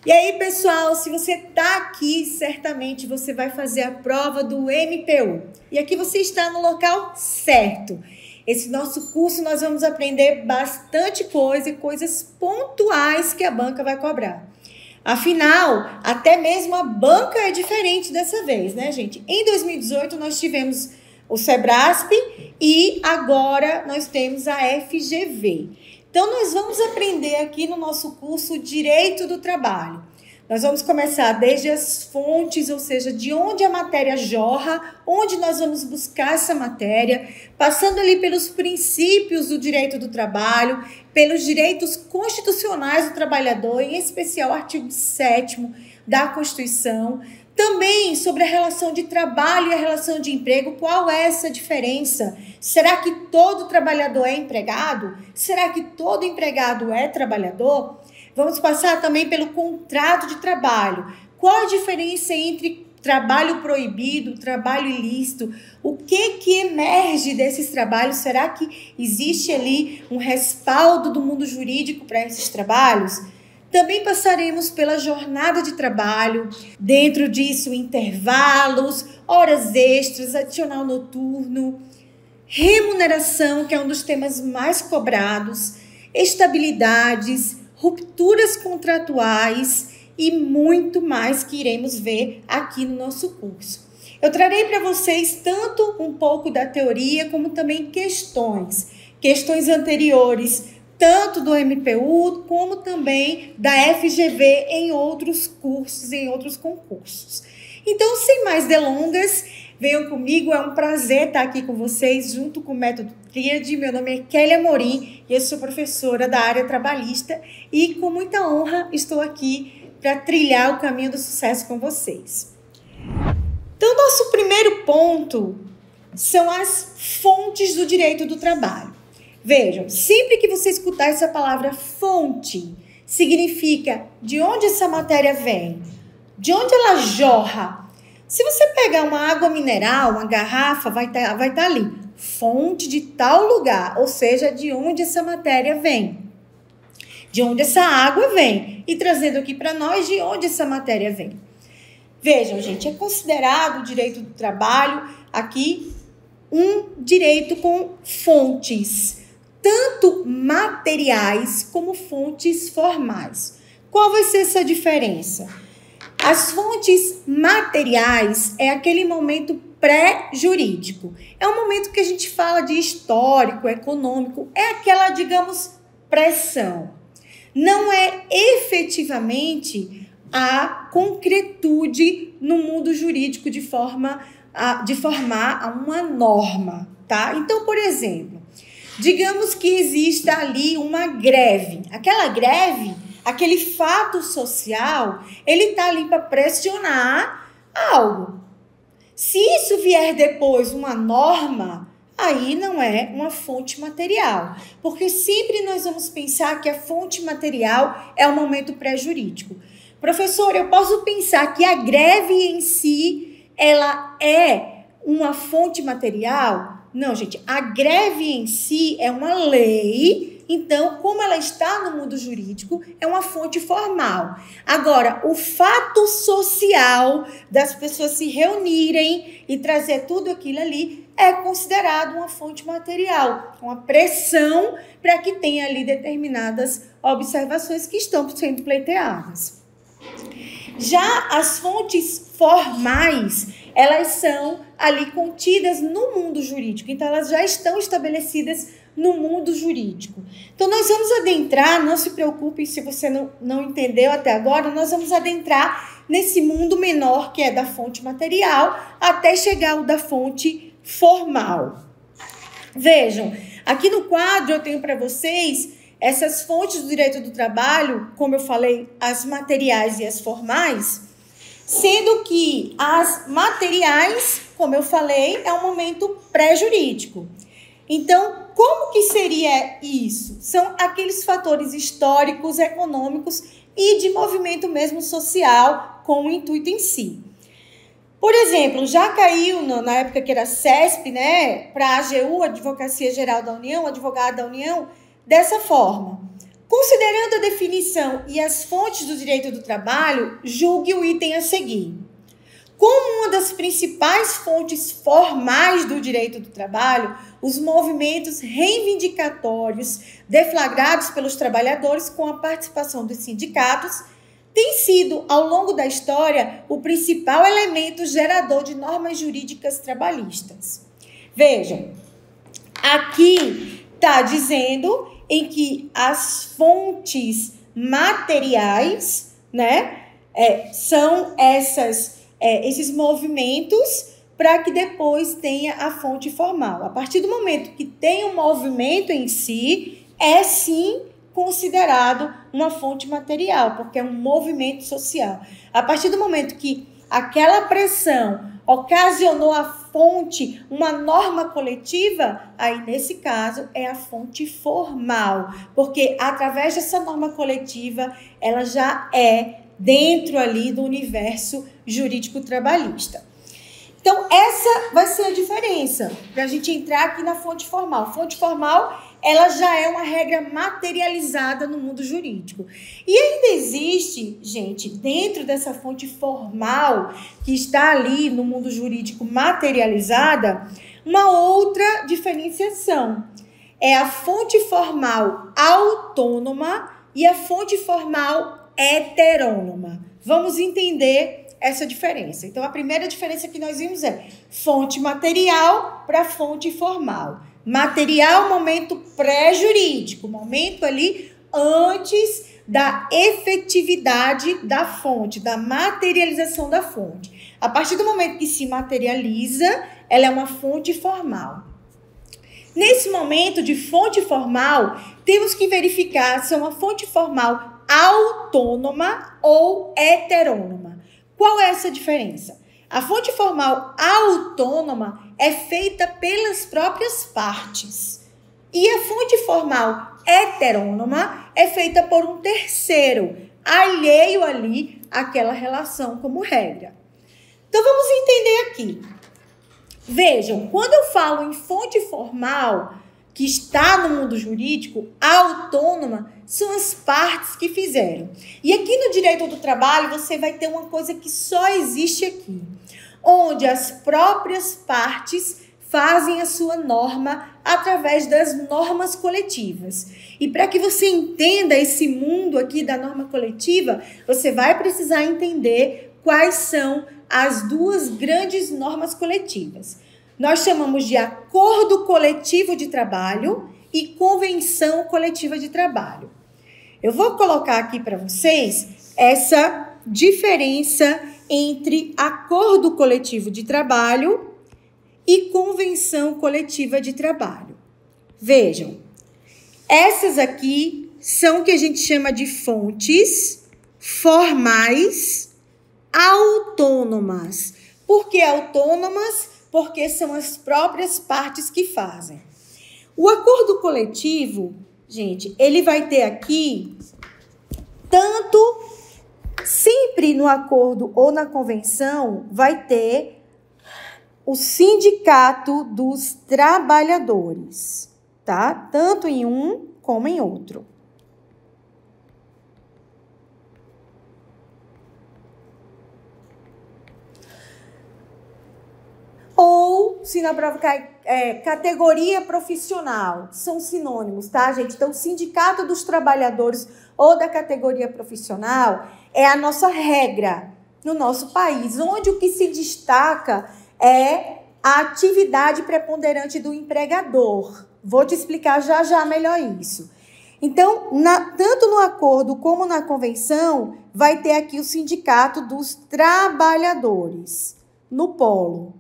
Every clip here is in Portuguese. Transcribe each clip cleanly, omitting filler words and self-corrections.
E aí, pessoal, se você está aqui, certamente você vai fazer a prova do MPU. E aqui você está no local certo. Esse nosso curso nós vamos aprender bastante coisa e coisas pontuais que a banca vai cobrar. Afinal, até mesmo a banca é diferente dessa vez, né, gente? Em 2018 nós tivemos o Sebrasp e agora nós temos a FGV. Então, nós vamos aprender aqui no nosso curso Direito do Trabalho. Nós vamos começar desde as fontes, ou seja, de onde a matéria jorra, onde nós vamos buscar essa matéria, passando ali pelos princípios do direito do trabalho, pelos direitos constitucionais do trabalhador, em especial o artigo 7º da Constituição, também sobre a relação de trabalho e a relação de emprego, qual é essa diferença? Será que todo trabalhador é empregado? Será que todo empregado é trabalhador? Vamos passar também pelo contrato de trabalho. Qual a diferença entre trabalho proibido, trabalho ilícito? O que emerge desses trabalhos? Será que existe ali um respaldo do mundo jurídico para esses trabalhos? Também passaremos pela jornada de trabalho, dentro disso intervalos, horas extras, adicional noturno, remuneração, que é um dos temas mais cobrados, estabilidades, rupturas contratuais e muito mais que iremos ver aqui no nosso curso. Eu trarei para vocês tanto um pouco da teoria como também questões anteriores, tanto do MPU, como também da FGV em outros cursos, em outros concursos. Então, sem mais delongas, venham comigo, é um prazer estar aqui com vocês, junto com o Método Tríade. Meu nome é Kelly Amorim e eu sou professora da área trabalhista e, com muita honra, estou aqui para trilhar o caminho do sucesso com vocês. Então, nosso primeiro ponto são as fontes do direito do trabalho. Vejam, sempre que você escutar essa palavra fonte, significa de onde essa matéria vem, de onde ela jorra. Se você pegar uma água mineral, uma garrafa, vai estar ali, fonte de tal lugar, ou seja, de onde essa matéria vem, de onde essa água vem, e trazendo aqui para nós de onde essa matéria vem. Vejam, gente, é considerado o direito do trabalho aqui um direito com fontes, tanto materiais como fontes formais. Qual vai ser essa diferença? As fontes materiais é aquele momento pré-jurídico. É um momento que a gente fala de histórico, econômico, é aquela, digamos, pressão. Não é efetivamente a concretude no mundo jurídico de formar uma norma, tá? Então, por exemplo, digamos que exista ali uma greve. Aquela greve, aquele fato social, ele está ali para pressionar algo. Se isso vier depois uma norma, aí não é uma fonte material. Porque sempre nós vamos pensar que a fonte material é o momento pré-jurídico. Professor, eu posso pensar que a greve em si, ela é uma fonte material? Não, gente, a greve em si é uma lei, então, como ela está no mundo jurídico, é uma fonte formal. Agora, o fato social das pessoas se reunirem e trazer tudo aquilo ali é considerado uma fonte material, uma pressão para que tenha ali determinadas observações que estão sendo pleiteadas. Já as fontes formais, elas são ali contidas no mundo jurídico. Então, elas já estão estabelecidas no mundo jurídico. Então, nós vamos adentrar, não se preocupe se você não entendeu até agora, nós vamos adentrar nesse mundo menor, que é da fonte material, até chegar ao da fonte formal. Vejam, aqui no quadro eu tenho para vocês essas fontes do direito do trabalho, como eu falei, as materiais e as formais, sendo que as materiais, como eu falei, é um momento pré-jurídico. Então, como que seria isso? São aqueles fatores históricos, econômicos e de movimento mesmo social com o intuito em si. Por exemplo, já caiu na época que era CESP, né, para a AGU, Advocacia Geral da União, Advogado da União, dessa forma. Considerando a definição e as fontes do direito do trabalho, julgue o item a seguir. Como uma das principais fontes formais do direito do trabalho, os movimentos reivindicatórios deflagrados pelos trabalhadores com a participação dos sindicatos têm sido, ao longo da história, o principal elemento gerador de normas jurídicas trabalhistas. Vejam, aqui está dizendo em que as fontes materiais, né, são esses movimentos para que depois tenha a fonte formal. A partir do momento que tem um movimento em si, é sim considerado uma fonte material, porque é um movimento social. A partir do momento que aquela pressão ocasionou a fonte, uma norma coletiva, aí nesse caso é a fonte formal, porque através dessa norma coletiva ela já é dentro ali do universo jurídico trabalhista. Então essa vai ser a diferença para a gente entrar aqui na fonte formal. Fonte formal, ela já é uma regra materializada no mundo jurídico. E ainda existe, gente, dentro dessa fonte formal que está ali no mundo jurídico materializada, uma outra diferenciação. É a fonte formal autônoma e a fonte formal heterônoma. Vamos entender essa diferença. Então, a primeira diferença que nós vimos é fonte material para fonte formal. Material, momento pré-jurídico, momento ali antes da efetividade da fonte, da materialização da fonte. A partir do momento que se materializa, ela é uma fonte formal. Nesse momento de fonte formal, temos que verificar se é uma fonte formal autônoma ou heterônoma. Qual é essa diferença? A fonte formal autônoma é feita pelas próprias partes. E a fonte formal heterônoma é feita por um terceiro, alheio ali àquela relação como regra. Então, vamos entender aqui. Vejam, quando eu falo em fonte formal, que está no mundo jurídico, autônoma, são as partes que fizeram. E aqui no direito do trabalho, você vai ter uma coisa que só existe aqui, onde as próprias partes fazem a sua norma através das normas coletivas. E para que você entenda esse mundo aqui da norma coletiva, você vai precisar entender quais são as duas grandes normas coletivas. Nós chamamos de acordo coletivo de trabalho e convenção coletiva de trabalho. Eu vou colocar aqui para vocês essa diferença entre acordo coletivo de trabalho e convenção coletiva de trabalho. Vejam, essas aqui são o que a gente chama de fontes formais autônomas. Por que autônomas? Porque são as próprias partes que fazem. O acordo coletivo, gente, ele vai ter aqui tanto, sempre no acordo ou na convenção, vai ter o sindicato dos trabalhadores, tá? Tanto em um como em outro. Ou, se na prova cai, categoria profissional, são sinônimos, tá, gente? Então, o sindicato dos trabalhadores ou da categoria profissional é a nossa regra no nosso país, onde o que se destaca é a atividade preponderante do empregador. Vou te explicar já já melhor isso. Então, tanto no acordo como na convenção, vai ter aqui o sindicato dos trabalhadores, no polo.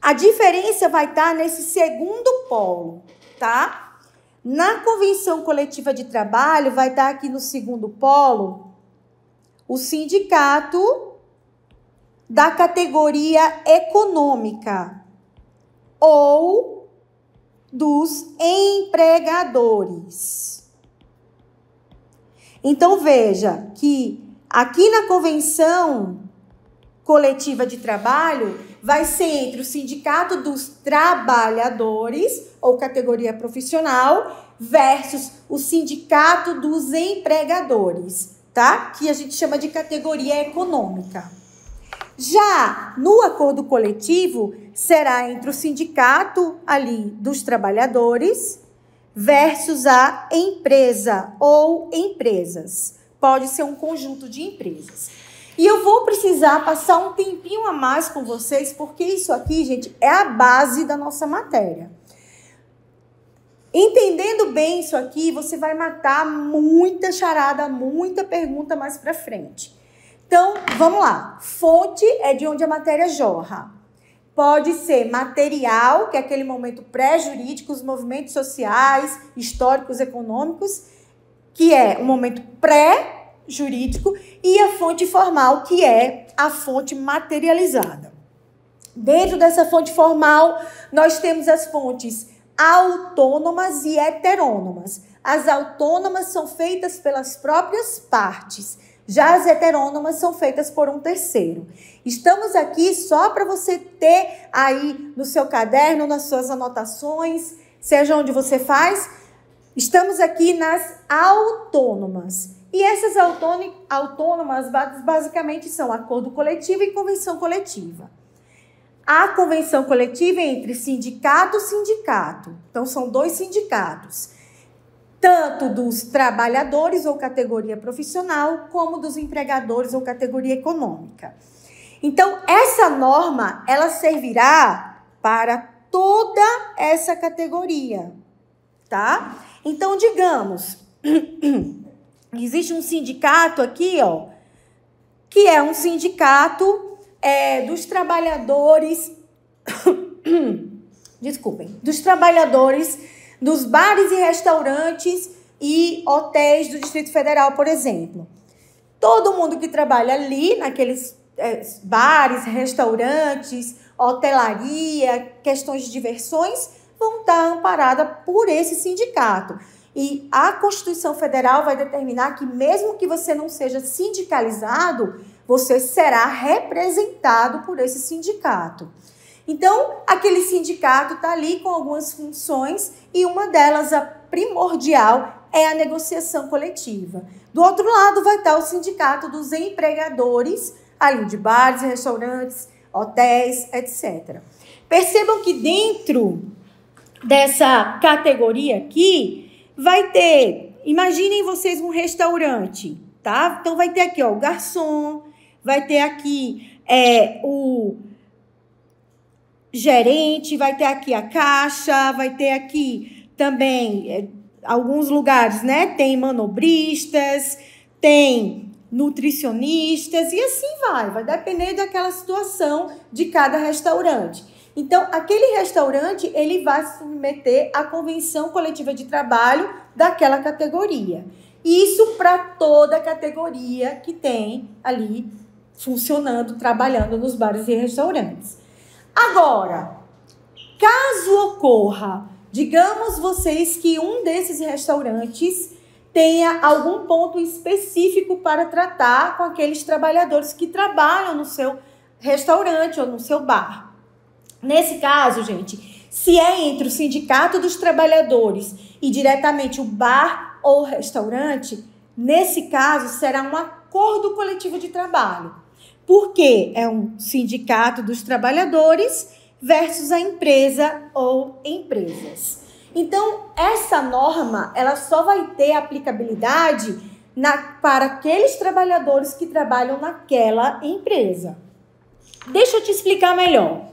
A diferença vai estar nesse segundo polo, tá? Na convenção coletiva de trabalho, vai estar aqui no segundo polo o sindicato da categoria econômica ou dos empregadores. Então, veja que aqui na convenção coletiva de trabalho vai ser entre o Sindicato dos Trabalhadores, ou categoria profissional, versus o Sindicato dos Empregadores, tá? Que a gente chama de categoria econômica. Já no acordo coletivo, será entre o sindicato ali dos trabalhadores versus a empresa ou empresas. Pode ser um conjunto de empresas. E eu vou precisar passar um tempinho a mais com vocês, porque isso aqui, gente, é a base da nossa matéria. Entendendo bem isso aqui, você vai matar muita charada, muita pergunta mais para frente. Então, vamos lá. Fonte é de onde a matéria jorra. Pode ser material, que é aquele momento pré-jurídico, os movimentos sociais, históricos, econômicos, que é um momento pré-jurídico, e a fonte formal, que é a fonte materializada. Dentro dessa fonte formal, nós temos as fontes autônomas e heterônomas. As autônomas são feitas pelas próprias partes. Já as heterônomas são feitas por um terceiro. Estamos aqui só para você ter aí no seu caderno, nas suas anotações, seja onde você faz. Estamos aqui nas autônomas. E essas autônomas basicamente são acordo coletivo e convenção coletiva. A convenção coletiva é entre sindicato e sindicato. Então, são dois sindicatos. Tanto dos trabalhadores ou categoria profissional, como dos empregadores ou categoria econômica. Então, essa norma, ela servirá para toda essa categoria, tá? Então, digamos, existe um sindicato aqui, ó, que é um sindicato dos trabalhadores, dos trabalhadores dos bares e restaurantes e hotéis do Distrito Federal, por exemplo. Todo mundo que trabalha ali, naqueles bares, restaurantes, hotelaria, questões de diversões, vão estar amparadas por esse sindicato. E a Constituição Federal vai determinar que mesmo que você não seja sindicalizado, você será representado por esse sindicato. Então, aquele sindicato está ali com algumas funções e uma delas, a primordial, é a negociação coletiva. Do outro lado vai estar o sindicato dos empregadores, ali de bares, restaurantes, hotéis, etc. Percebam que dentro dessa categoria aqui, vai ter, imaginem vocês um restaurante, tá? Então, vai ter aqui, ó, o garçom, vai ter aqui o gerente, vai ter aqui a caixa, vai ter aqui também alguns lugares, né? Tem manobristas, tem nutricionistas e assim vai depender daquela situação de cada restaurante. Então, aquele restaurante, ele vai se submeter à convenção coletiva de trabalho daquela categoria. Isso para toda a categoria que tem ali funcionando, trabalhando nos bares e restaurantes. Agora, caso ocorra, digamos vocês que um desses restaurantes tenha algum ponto específico para tratar com aqueles trabalhadores que trabalham no seu restaurante ou no seu bar. Nesse caso, gente, se é entre o sindicato dos trabalhadores e diretamente o bar ou restaurante, nesse caso será um acordo coletivo de trabalho. Porque é um sindicato dos trabalhadores versus a empresa ou empresas. Então, essa norma, ela só vai ter aplicabilidade para aqueles trabalhadores que trabalham naquela empresa. Deixa eu te explicar melhor.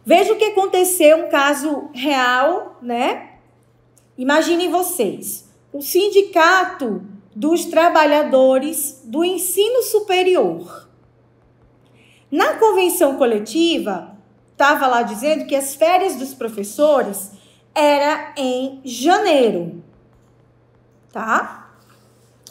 Veja o que aconteceu, um caso real, né? Imaginem vocês, o sindicato dos trabalhadores do ensino superior. Na convenção coletiva, estava lá dizendo que as férias dos professores era em janeiro, tá?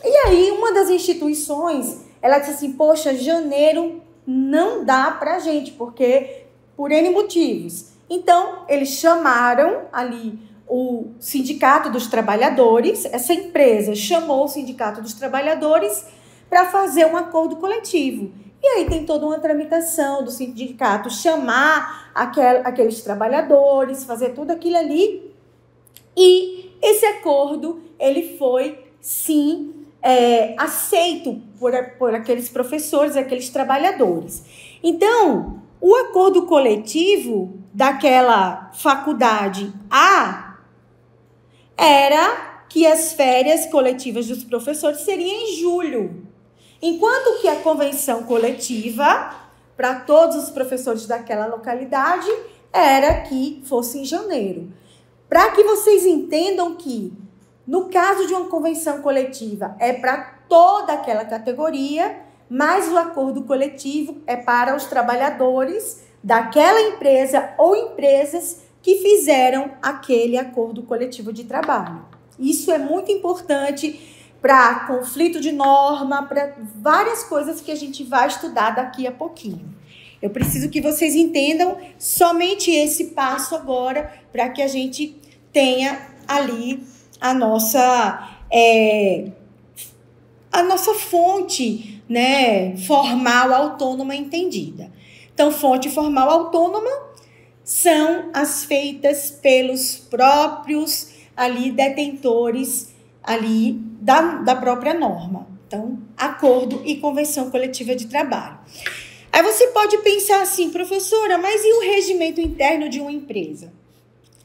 E aí, uma das instituições, ela disse assim, poxa, janeiro não dá pra gente, porque por N motivos. Então, eles chamaram ali o Sindicato dos Trabalhadores, essa empresa chamou o Sindicato dos Trabalhadores para fazer um acordo coletivo. E aí tem toda uma tramitação do sindicato chamar aqueles trabalhadores, fazer tudo aquilo ali. E esse acordo, ele foi, sim, aceito por aqueles professores, aqueles trabalhadores. Então, o acordo coletivo daquela faculdade A era que as férias coletivas dos professores seriam em julho, enquanto que a convenção coletiva para todos os professores daquela localidade era que fosse em janeiro. Para que vocês entendam que, no caso de uma convenção coletiva, é para toda aquela categoria, mas o acordo coletivo é para os trabalhadores daquela empresa ou empresas que fizeram aquele acordo coletivo de trabalho. Isso é muito importante para conflito de norma, para várias coisas que a gente vai estudar daqui a pouquinho. Eu preciso que vocês entendam somente esse passo agora, para que a gente tenha ali a nossa fonte, né, formal autônoma entendida. Então, fonte formal autônoma são as feitas pelos próprios ali detentores ali da própria norma. Então, acordo e convenção coletiva de trabalho. Aí você pode pensar assim, professora, mas e o regimento interno de uma empresa?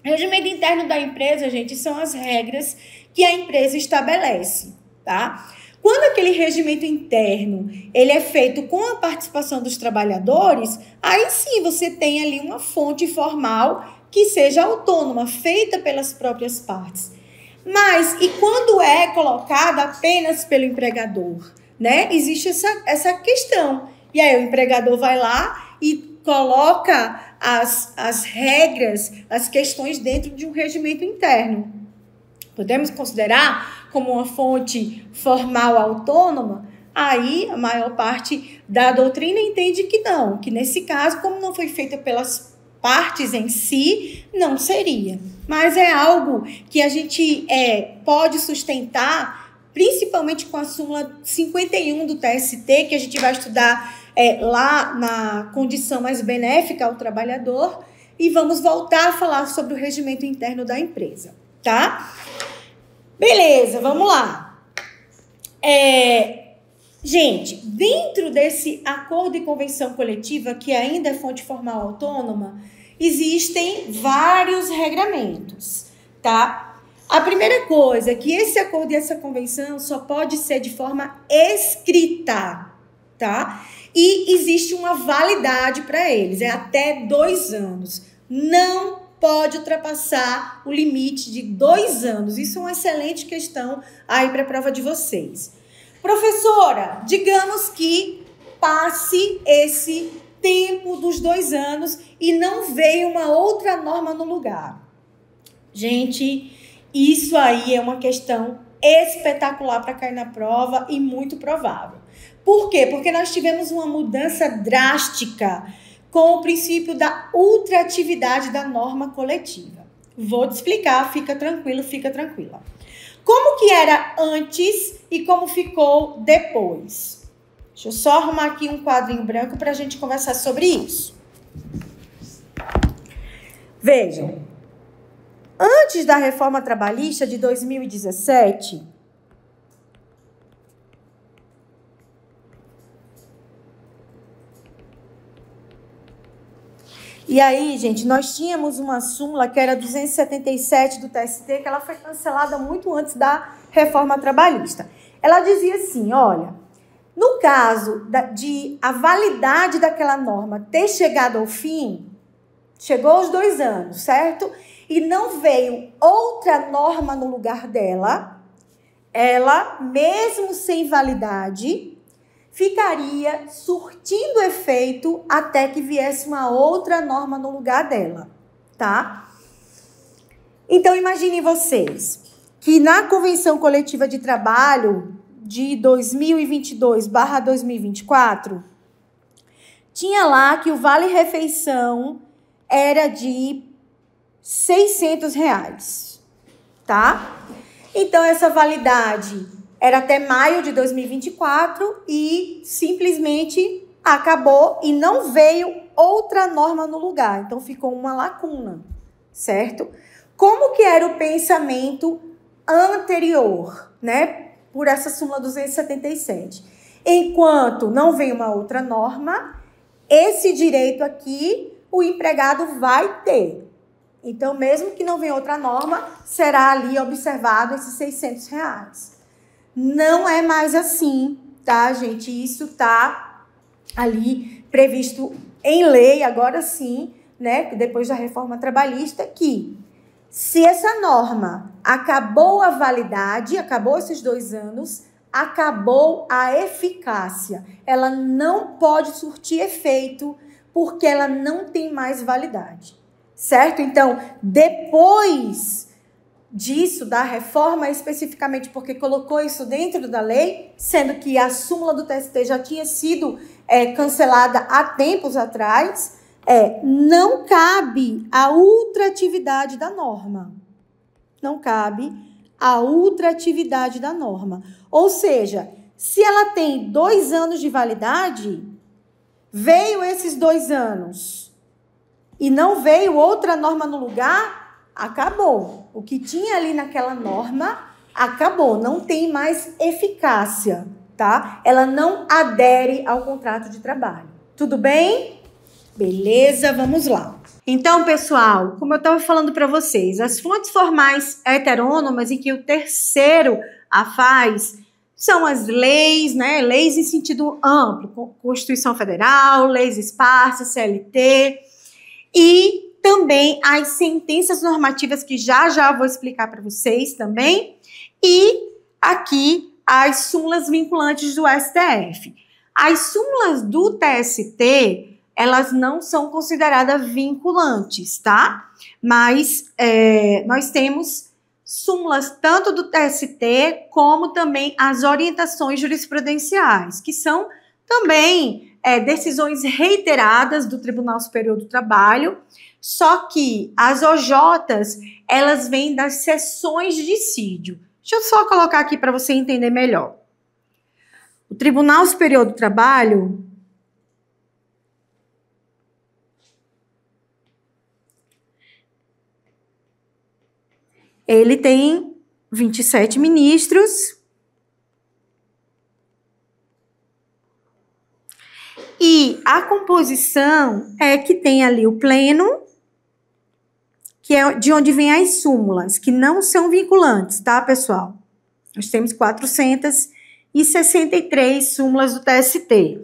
O regimento interno da empresa, gente, são as regras que a empresa estabelece, tá? Quando aquele regimento interno ele é feito com a participação dos trabalhadores, aí sim você tem ali uma fonte formal que seja autônoma, feita pelas próprias partes. Mas, e quando é colocada apenas pelo empregador, né? Existe essa questão. E aí o empregador vai lá e coloca as regras, as questões dentro de um regimento interno. Podemos considerar como uma fonte formal autônoma? Aí a maior parte da doutrina entende que não, que nesse caso, como não foi feita pelas partes em si, não seria. Mas é algo que a gente pode sustentar, principalmente com a súmula 51 do TST, que a gente vai estudar lá na condição mais benéfica ao trabalhador, e vamos voltar a falar sobre o regimento interno da empresa, tá? Beleza, vamos lá. Gente, dentro desse acordo e convenção coletiva, que ainda é fonte formal autônoma, existem vários regramentos, tá? A primeira coisa é que esse acordo e essa convenção só pode ser de forma escrita, tá? E existe uma validade para eles, é até 2 anos. Não pode ultrapassar o limite de 2 anos. Isso é uma excelente questão aí para a prova de vocês. Professora, digamos que passe esse tempo dos 2 anos e não veio uma outra norma no lugar. Gente, isso aí é uma questão espetacular para cair na prova e muito provável. Por quê? Porque nós tivemos uma mudança drástica com o princípio da ultratividade da norma coletiva. Vou te explicar, fica tranquilo, fica tranquila. Como que era antes e como ficou depois? Deixa eu só arrumar aqui um quadrinho branco para a gente conversar sobre isso. Vejam, antes da reforma trabalhista de 2017, e aí, gente, nós tínhamos uma súmula que era 277 do TST, que ela foi cancelada muito antes da reforma trabalhista. Ela dizia assim, olha, no caso de a validade daquela norma ter chegado ao fim, chegou aos 2 anos, certo? E não veio outra norma no lugar dela, ela, mesmo sem validade, ficaria surtindo efeito até que viesse uma outra norma no lugar dela, tá? Então, imaginem vocês que na Convenção Coletiva de Trabalho de 2022/2024, tinha lá que o vale-refeição era de R$600, tá? Então, essa validade era até maio de 2024 e simplesmente acabou e não veio outra norma no lugar. Então, ficou uma lacuna, certo? Como que era o pensamento anterior, né? Por essa súmula 277. Enquanto não vem uma outra norma, esse direito aqui, o empregado vai ter. Então, mesmo que não venha outra norma, será ali observado esses R$600. Não é mais assim, tá, gente? Isso tá ali previsto em lei, agora sim, né? Depois da reforma trabalhista, que se essa norma acabou a validade, acabou esses 2 anos, acabou a eficácia. Ela não pode surtir efeito porque ela não tem mais validade, certo? Então, depois disso, da reforma, especificamente porque colocou isso dentro da lei, sendo que a súmula do TST já tinha sido cancelada há tempos atrás, não cabe a ultratividade da norma. Não cabe a ultratividade da norma. Ou seja, se ela tem 2 anos de validade, veio esses 2 anos e não veio outra norma no lugar, acabou. O que tinha ali naquela norma, acabou. Não tem mais eficácia, tá? Ela não adere ao contrato de trabalho. Tudo bem? Beleza, vamos lá. Então, pessoal, como eu estava falando para vocês, as fontes formais heterônomas em que o terceiro a faz são as leis, né? Leis em sentido amplo, Constituição Federal, leis esparsas, CLT, e também as sentenças normativas, que já vou explicar para vocês também, e aqui as súmulas vinculantes do STF. As súmulas do TST, elas não são consideradas vinculantes, tá? Mas nós temos súmulas tanto do TST como também as orientações jurisprudenciais, que são também decisões reiteradas do Tribunal Superior do Trabalho, só que as OJs, elas vêm das sessões de dissídio. Deixa eu só colocar aqui para você entender melhor. O Tribunal Superior do Trabalho ele tem 27 ministros e a composição é que tem ali o pleno, que é de onde vem as súmulas, que não são vinculantes, tá, pessoal? Nós temos 463 súmulas do TST.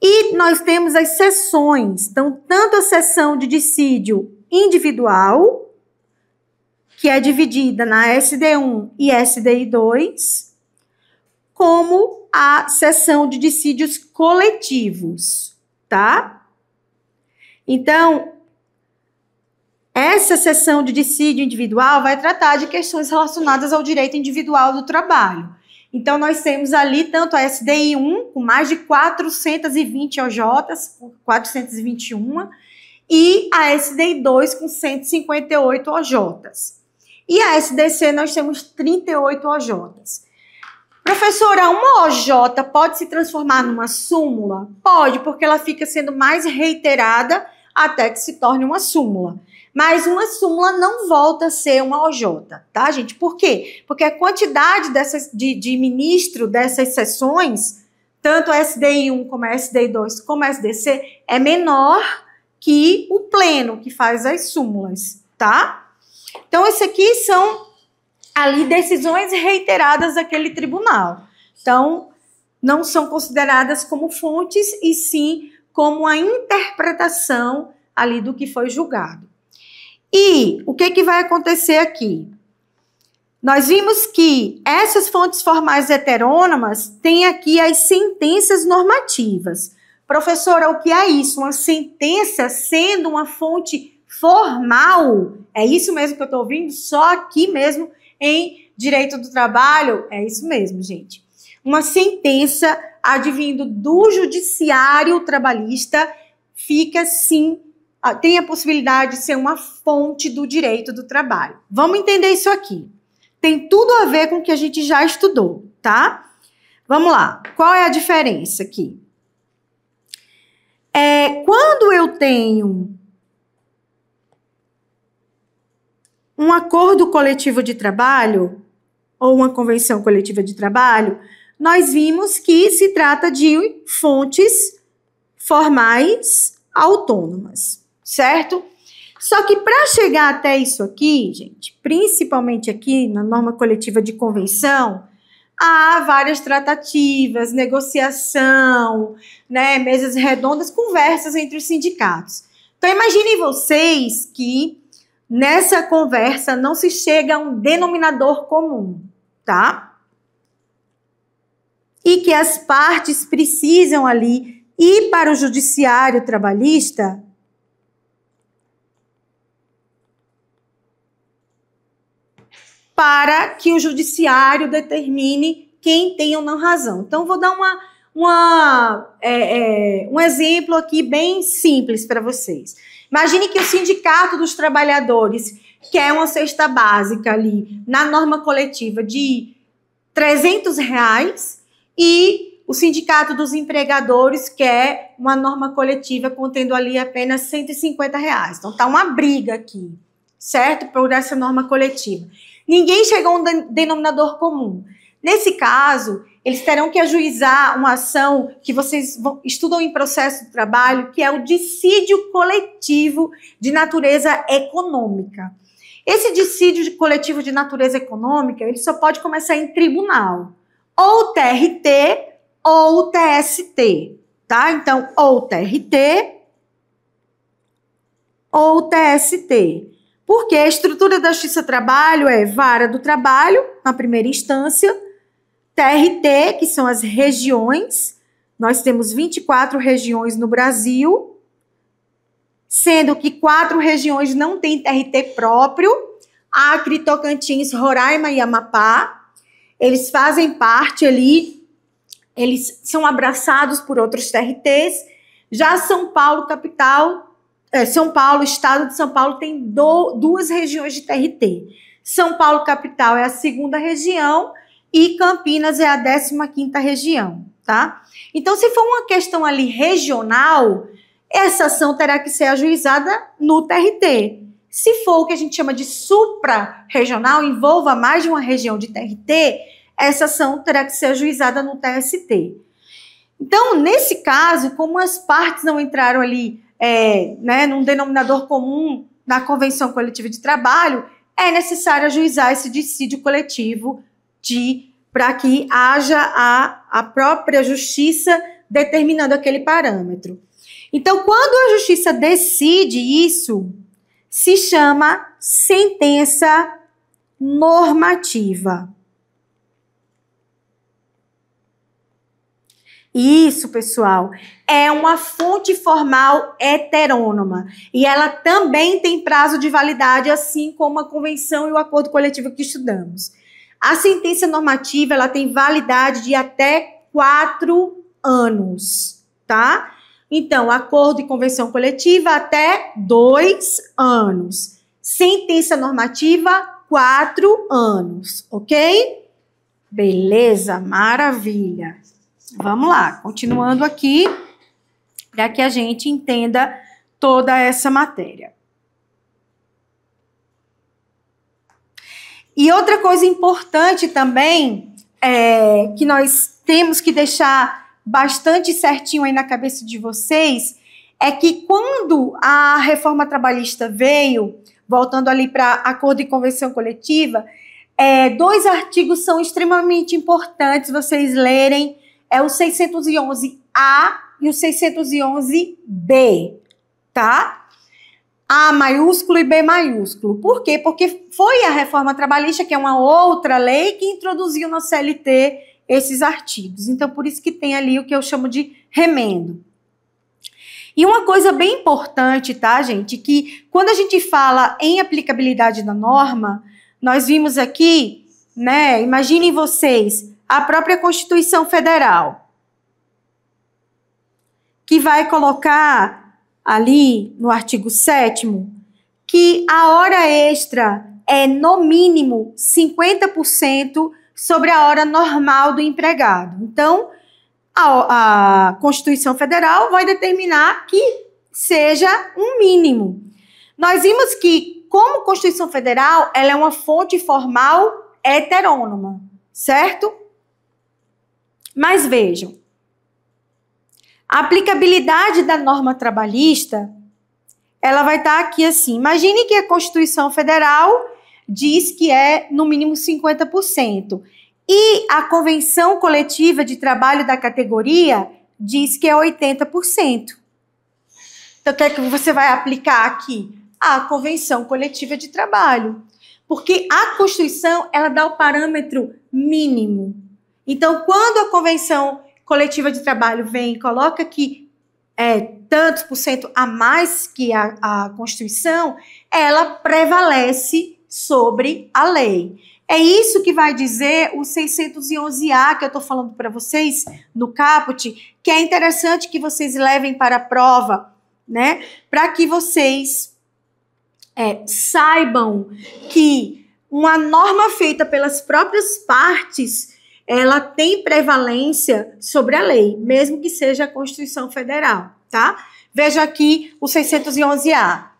E nós temos as sessões, então, tanto a sessão de dissídio individual, que é dividida na SD1 e SDI2, como a sessão de dissídios coletivos, tá? Então, essa sessão de dissídio individual vai tratar de questões relacionadas ao direito individual do trabalho. Então, nós temos ali tanto a SDI1, com mais de 420 OJs, 421, e a SDI2, com 158 OJs. E a SDC, nós temos 38 OJs. Professora, uma OJ pode se transformar numa súmula? Pode, porque ela fica sendo mais reiterada até que se torne uma súmula. Mas uma súmula não volta a ser uma OJ, tá, gente? Por quê? Porque a quantidade de ministro dessas sessões, tanto a SDI1 como a SDI2 como a SDC, é menor que o pleno que faz as súmulas, tá? Então, esse aqui são ali decisões reiteradas daquele tribunal. Então, não são consideradas como fontes, e sim como a interpretação ali do que foi julgado. E o que vai acontecer aqui? Nós vimos que essas fontes formais heterônomas têm aqui as sentenças normativas. Professora, o que é isso? Uma sentença sendo uma fonte formal? É isso mesmo que eu estou ouvindo? Só aqui mesmo em direito do trabalho? É isso mesmo, gente. Uma sentença advindo do judiciário trabalhista fica, sim, tem a possibilidade de ser uma fonte do direito do trabalho. Vamos entender isso aqui. Tem tudo a ver com o que a gente já estudou, tá? Vamos lá. Qual é a diferença aqui? Quando eu tenho um acordo coletivo de trabalho ou uma convenção coletiva de trabalho, nós vimos que se trata de fontes formais autônomas, certo? Só que para chegar até isso aqui, gente, principalmente aqui na norma coletiva de convenção, há várias tratativas, negociação, né, mesas redondas, conversas entre os sindicatos. Então, imaginem vocês que nessa conversa não se chega a um denominador comum, tá? E que as partes precisam ali ir para o judiciário trabalhista para que o judiciário determine quem tem ou não razão. Então, vou dar um exemplo aqui bem simples para vocês. Imagine que o Sindicato dos Trabalhadores quer uma cesta básica ali na norma coletiva de R$300 e o Sindicato dos Empregadores quer uma norma coletiva contendo ali apenas R$150. Então, tá uma briga aqui, certo? Por essa norma coletiva. Ninguém chegou a um denominador comum. Nesse caso, eles terão que ajuizar uma ação que vocês estudam em processo de trabalho, que é o dissídio coletivo de natureza econômica. Esse dissídio coletivo de natureza econômica, ele só pode começar em tribunal, ou TRT ou TST, tá? Então, ou TRT ou TST. Porque a estrutura da Justiça do Trabalho é vara do trabalho, na primeira instância, TRT, que são as regiões. Nós temos 24 regiões no Brasil, sendo que 4 regiões não têm TRT próprio, Acre, Tocantins, Roraima e Amapá. Eles fazem parte ali, eles são abraçados por outros TRTs. Já São Paulo, capital, São Paulo, estado de São Paulo, tem 2 regiões de TRT. São Paulo, capital, é a 2ª região e Campinas é a 15ª região, tá? Então, se for uma questão ali regional, essa ação terá que ser ajuizada no TRT. Se for o que a gente chama de supra-regional, envolva mais de uma região de TRT, essa ação terá que ser ajuizada no TST. Então, nesse caso, como as partes não entraram ali num denominador comum na Convenção Coletiva de Trabalho, é necessário ajuizar esse dissídio coletivo para que haja a própria justiça determinando aquele parâmetro. Então, quando a justiça decide isso, se chama sentença normativa. Isso, pessoal, é uma fonte formal heterônoma e ela também tem prazo de validade, assim como a convenção e o acordo coletivo que estudamos. A sentença normativa, ela tem validade de até 4 anos, tá? Então, acordo e convenção coletiva até 2 anos. Sentença normativa, 4 anos, ok? Beleza, maravilha. Vamos lá, continuando aqui, para que a gente entenda toda essa matéria. E outra coisa importante também, que nós temos que deixar bastante certinho aí na cabeça de vocês, é que quando a reforma trabalhista veio, voltando ali para acordo e convenção coletiva, 2 artigos são extremamente importantes vocês lerem, é o 611A e o 611B, tá? A maiúsculo e B maiúsculo. Por quê? Porque foi a reforma trabalhista, que é uma outra lei, que introduziu na CLT esses artigos. Então, por isso que tem ali o que eu chamo de remendo. E uma coisa bem importante, tá, gente? Que quando a gente fala em aplicabilidade da norma, nós vimos aqui, né? Imaginem vocês, a própria Constituição Federal, que vai colocar ali no artigo 7º que a hora extra é no mínimo 50% sobre a hora normal do empregado. Então, a Constituição Federal vai determinar que seja um mínimo. Nós vimos que, como Constituição Federal, ela é uma fonte formal heterônoma, certo? Mas vejam, a aplicabilidade da norma trabalhista, ela vai estar aqui assim. Imagine que a Constituição Federal diz que é no mínimo 50%. E a Convenção Coletiva de Trabalho da categoria diz que é 80%. Então, o que é que você vai aplicar aqui? A Convenção Coletiva de Trabalho. Porque a Constituição, ela dá o parâmetro mínimo. Então, quando a Convenção Coletiva de Trabalho vem e coloca que tantos por cento a mais que a Constituição, ela prevalece sobre a lei. É isso que vai dizer o 611-A que eu estou falando para vocês no caput, que é interessante que vocês levem para a prova, né? Para que vocês saibam que uma norma feita pelas próprias partes, ela tem prevalência sobre a lei, mesmo que seja a Constituição Federal, tá? Veja aqui o 611-A.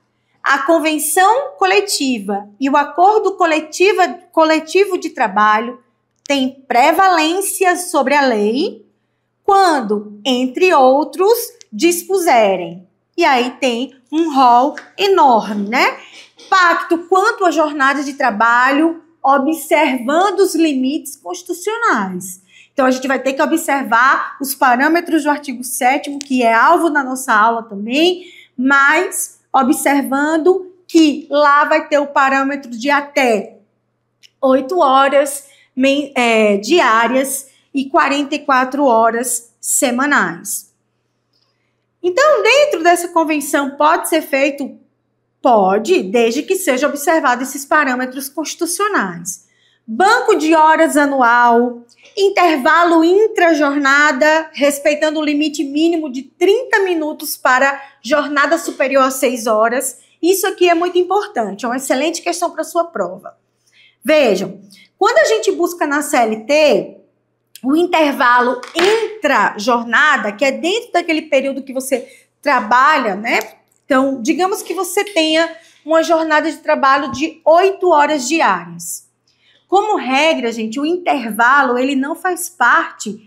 A convenção coletiva e o acordo coletivo de trabalho têm prevalência sobre a lei quando, entre outros, dispuserem. E aí tem um rol enorme, né? Pacto quanto à jornada de trabalho, observando os limites constitucionais. Então, a gente vai ter que observar os parâmetros do artigo 7º, que é alvo da nossa aula também, mas observando que lá vai ter o parâmetro de até 8 horas diárias e 44 horas semanais. Então, dentro dessa convenção, pode ser feito? Pode, desde que seja observado esses parâmetros constitucionais. Banco de horas anual, intervalo intra-jornada, respeitando o limite mínimo de 30 minutos para jornada superior a 6 horas. Isso aqui é muito importante, é uma excelente questão para a sua prova. Vejam, quando a gente busca na CLT, o intervalo intra-jornada, que é dentro daquele período que você trabalha, né? Então, digamos que você tenha uma jornada de trabalho de 8 horas diárias. Como regra, gente, o intervalo, ele não faz parte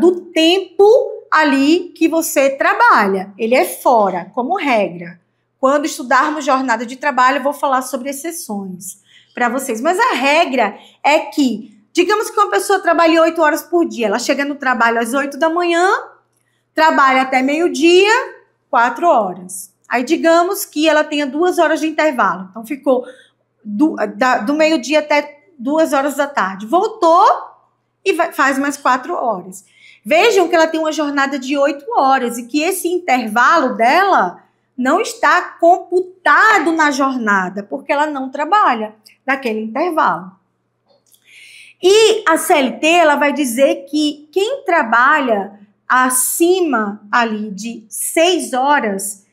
do tempo ali que você trabalha. Ele é fora, como regra. Quando estudarmos jornada de trabalho, eu vou falar sobre exceções para vocês. Mas a regra é que, digamos que uma pessoa trabalhe 8 horas por dia. Ela chega no trabalho às 8 da manhã, trabalha até meio-dia, 4 horas. Aí, digamos que ela tenha 2 horas de intervalo. Então, ficou do meio-dia até 2 horas da tarde. Voltou e faz mais 4 horas. Vejam que ela tem uma jornada de 8 horas e que esse intervalo dela não está computado na jornada, porque ela não trabalha naquele intervalo. E a CLT, ela vai dizer que quem trabalha acima ali de 6 horas,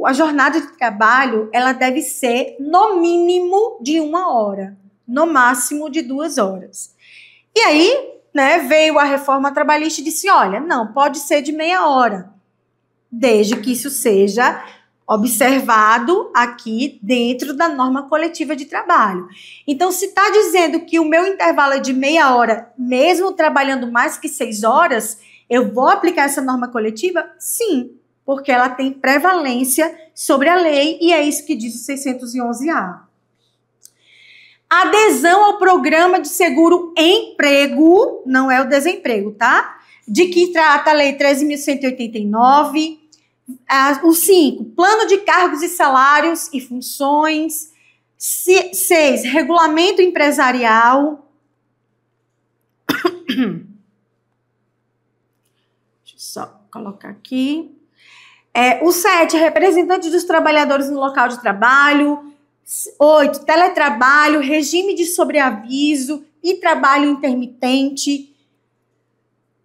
a jornada de trabalho, ela deve ser no mínimo de 1 hora, no máximo de 2 horas. E aí, né, veio a reforma trabalhista e disse, olha, não, pode ser de meia hora, desde que isso seja observado aqui dentro da norma coletiva de trabalho. Então, se está dizendo que o meu intervalo é de meia hora, mesmo trabalhando mais que 6 horas, eu vou aplicar essa norma coletiva? Sim, porque ela tem prevalência sobre a lei e é isso que diz o 611-A. Adesão ao programa de seguro-emprego, não é o desemprego, tá? De que trata a Lei 13.189. O 5, plano de cargos e salários e funções. 6, regulamento empresarial. Deixa eu só colocar aqui. O 7, representante dos trabalhadores no local de trabalho. 8, teletrabalho, regime de sobreaviso e trabalho intermitente.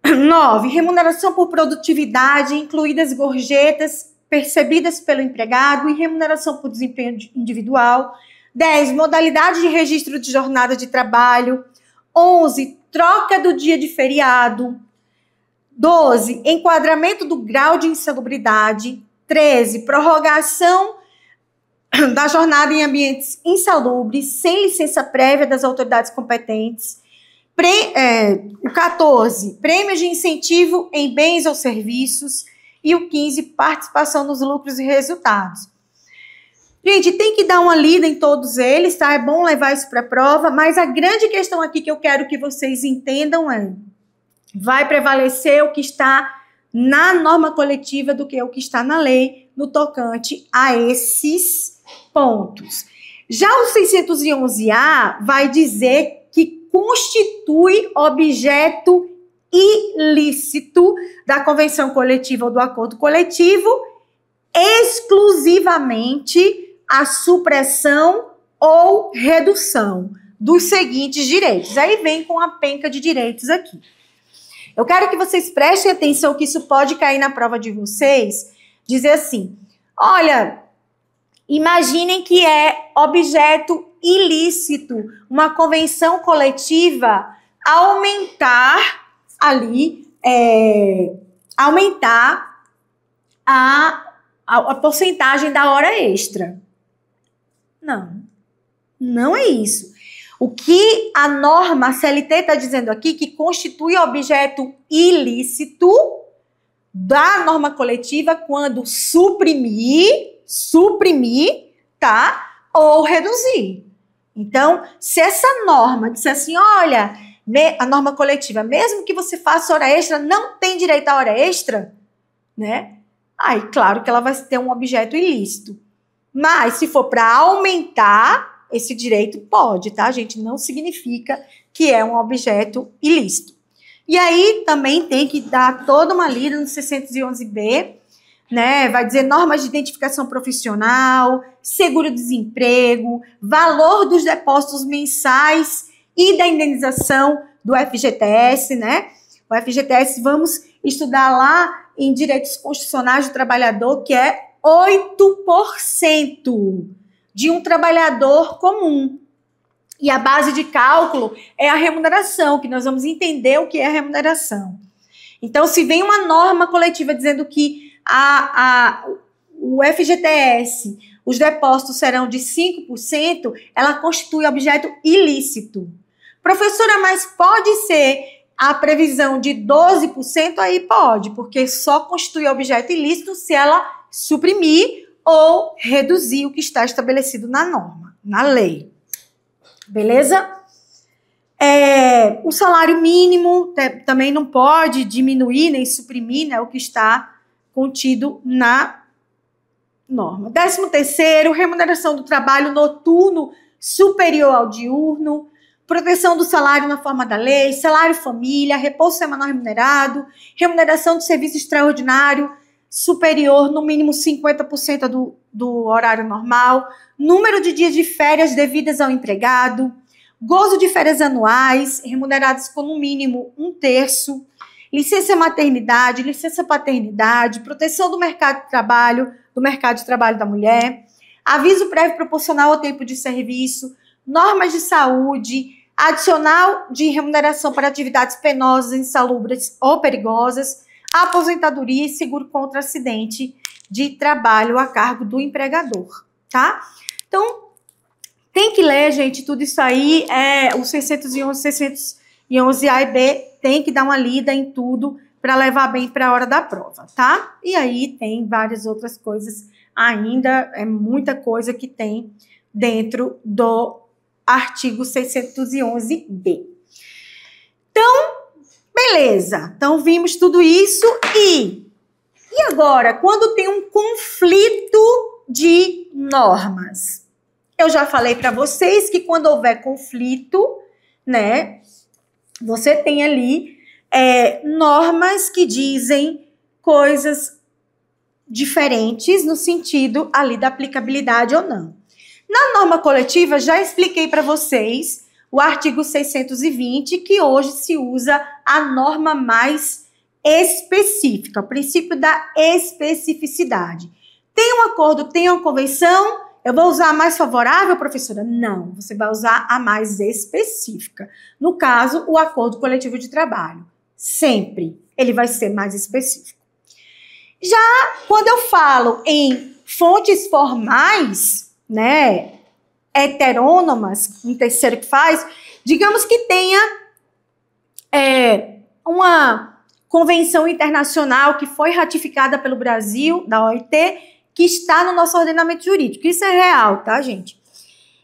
9, remuneração por produtividade, incluídas gorjetas percebidas pelo empregado e remuneração por desempenho individual. 10, modalidade de registro de jornada de trabalho. 11, troca do dia de feriado. 12, enquadramento do grau de insalubridade. 13, prorrogação da jornada em ambientes insalubres, sem licença prévia das autoridades competentes. O 14, prêmios de incentivo em bens ou serviços. E o 15, participação nos lucros e resultados. Gente, tem que dar uma lida em todos eles, tá? É bom levar isso para a prova, mas a grande questão aqui que eu quero que vocês entendam é: vai prevalecer o que está na norma coletiva do que o que está na lei no tocante a esses pontos. Já o 611A vai dizer que constitui objeto ilícito da convenção coletiva ou do acordo coletivo exclusivamente a supressão ou redução dos seguintes direitos. Aí vem com a penca de direitos aqui. Eu quero que vocês prestem atenção que isso pode cair na prova de vocês, dizer assim: olha, imaginem que é objeto ilícito uma convenção coletiva aumentar a porcentagem da hora extra. Não é isso. O que a norma, a CLT está dizendo aqui, que constitui objeto ilícito da norma coletiva quando suprimir, tá? Ou reduzir. Então, se essa norma disser assim, olha, a norma coletiva, mesmo que você faça hora extra, não tem direito à hora extra, né? Aí, claro que ela vai ter um objeto ilícito. Mas, se for para aumentar esse direito, pode, tá, gente? Não significa que é um objeto ilícito. E aí, também tem que dar toda uma lida no 611B, né? Vai dizer normas de identificação profissional, seguro-desemprego, valor dos depósitos mensais e da indenização do FGTS, né? O FGTS, vamos estudar lá em Direitos Constitucionais do Trabalhador, que é 8% de um trabalhador comum. E a base de cálculo é a remuneração, que nós vamos entender o que é a remuneração. Então, se vem uma norma coletiva dizendo que o FGTS, os depósitos serão de 5%, ela constitui objeto ilícito. Professora, mas pode ser a previsão de 12%? Aí pode, porque só constitui objeto ilícito se ela suprimir ou reduzir o que está estabelecido na norma, na lei. Beleza? O salário mínimo também não pode diminuir nem suprimir, né, o que está contido na norma. 13º, remuneração do trabalho noturno superior ao diurno, proteção do salário na forma da lei, salário família, repouso semanal remunerado, remuneração do serviço extraordinário superior, no mínimo 50% do horário normal, número de dias de férias devidas ao empregado, gozo de férias anuais, remunerados com no mínimo 1/3, licença maternidade, licença paternidade, proteção do mercado de trabalho da mulher, aviso prévio proporcional ao tempo de serviço, normas de saúde, adicional de remuneração para atividades penosas, insalubres ou perigosas, aposentadoria e seguro contra acidente de trabalho a cargo do empregador, tá? Então, tem que ler, gente, tudo isso aí, o 611, 611A e B, tem que dar uma lida em tudo para levar bem para a hora da prova, tá? E aí tem várias outras coisas ainda, é muita coisa que tem dentro do artigo 611B. Então, beleza. Então, vimos tudo isso e agora, quando tem um conflito de normas? Eu já falei para vocês que quando houver conflito, né, você tem ali normas que dizem coisas diferentes no sentido ali da aplicabilidade ou não. Na norma coletiva, já expliquei para vocês o artigo 620, que hoje se usa a norma mais específica, o princípio da especificidade. Tem um acordo, tem uma convenção, eu vou usar a mais favorável, professora? Não, você vai usar a mais específica. No caso, o acordo coletivo de trabalho. sempre. Ele vai ser mais específico. Já quando eu falo em fontes formais, né, heterônomas, um terceiro que faz, digamos que tenha uma convenção internacional que foi ratificada pelo Brasil, da OIT, que está no nosso ordenamento jurídico. Isso é real, tá, gente?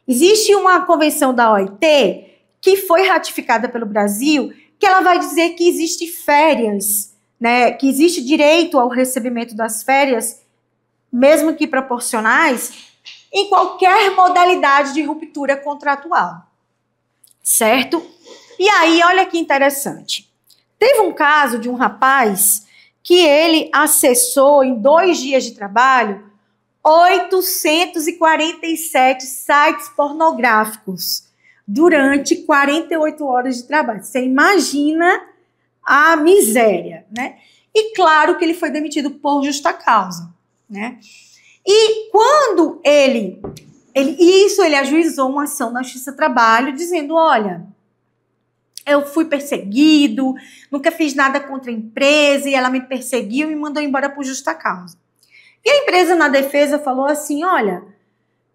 Existe uma convenção da OIT que foi ratificada pelo Brasil, que ela vai dizer que existe férias, né, que existe direito ao recebimento das férias, mesmo que proporcionais, em qualquer modalidade de ruptura contratual, certo? E aí, olha que interessante. Teve um caso de um rapaz que ele acessou em 2 dias de trabalho 847 sites pornográficos durante 48 horas de trabalho. Você imagina a miséria, né? E claro que ele foi demitido por justa causa, né? E quando ele ajuizou uma ação na Justiça do Trabalho dizendo, olha, eu fui perseguido, nunca fiz nada contra a empresa e ela me perseguiu e me mandou embora por justa causa. E a empresa na defesa falou assim, olha,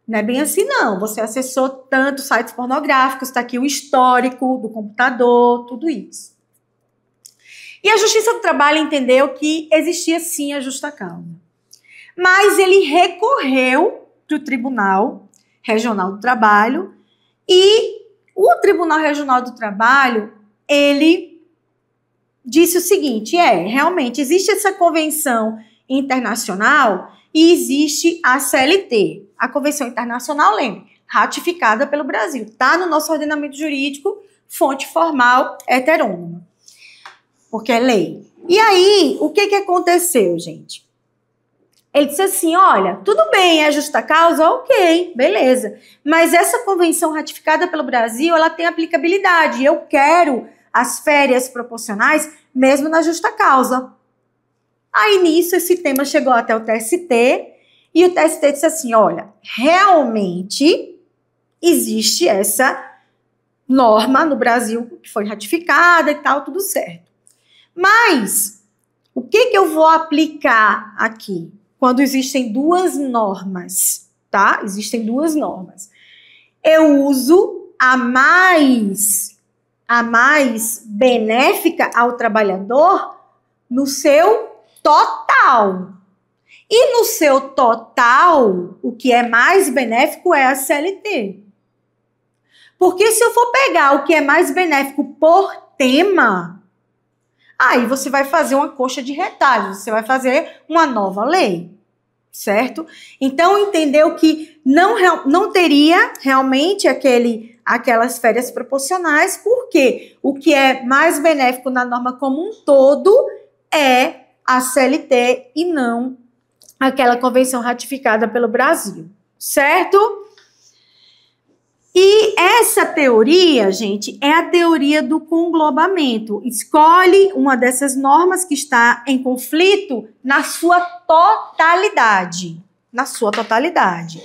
não é bem assim não, você acessou tantos sites pornográficos, está aqui o histórico do computador, tudo isso. E a Justiça do Trabalho entendeu que existia sim a justa causa. Mas ele recorreu para o Tribunal Regional do Trabalho e o Tribunal Regional do Trabalho, ele disse o seguinte, realmente existe essa convenção internacional e existe a CLT, a Convenção Internacional, lembre, ratificada pelo Brasil, está no nosso ordenamento jurídico, fonte formal heterônoma, porque é lei. E aí, o que aconteceu, gente? Ele disse assim, olha, tudo bem, é justa causa, ok, beleza. Mas essa convenção ratificada pelo Brasil, ela tem aplicabilidade. Eu quero as férias proporcionais mesmo na justa causa. Aí, nisso, esse tema chegou até o TST e o TST disse assim, olha, realmente existe essa norma no Brasil que foi ratificada e tal, tudo certo. Mas, o que eu vou aplicar aqui? Quando existem 2 normas, tá? Existem 2 normas. Eu uso a mais benéfica ao trabalhador no seu total. E no seu total, o que é mais benéfico é a CLT. Porque se eu for pegar o que é mais benéfico por tema, aí você vai fazer uma coxa de retalhos, você vai fazer uma nova lei, certo? Então, entendeu que não teria realmente aquelas férias proporcionais, porque o que é mais benéfico na norma como um todo é a CLT e não aquela convenção ratificada pelo Brasil, certo? E essa teoria, gente, é a teoria do conglobamento. Escolhe uma dessas normas que está em conflito na sua totalidade. Na sua totalidade.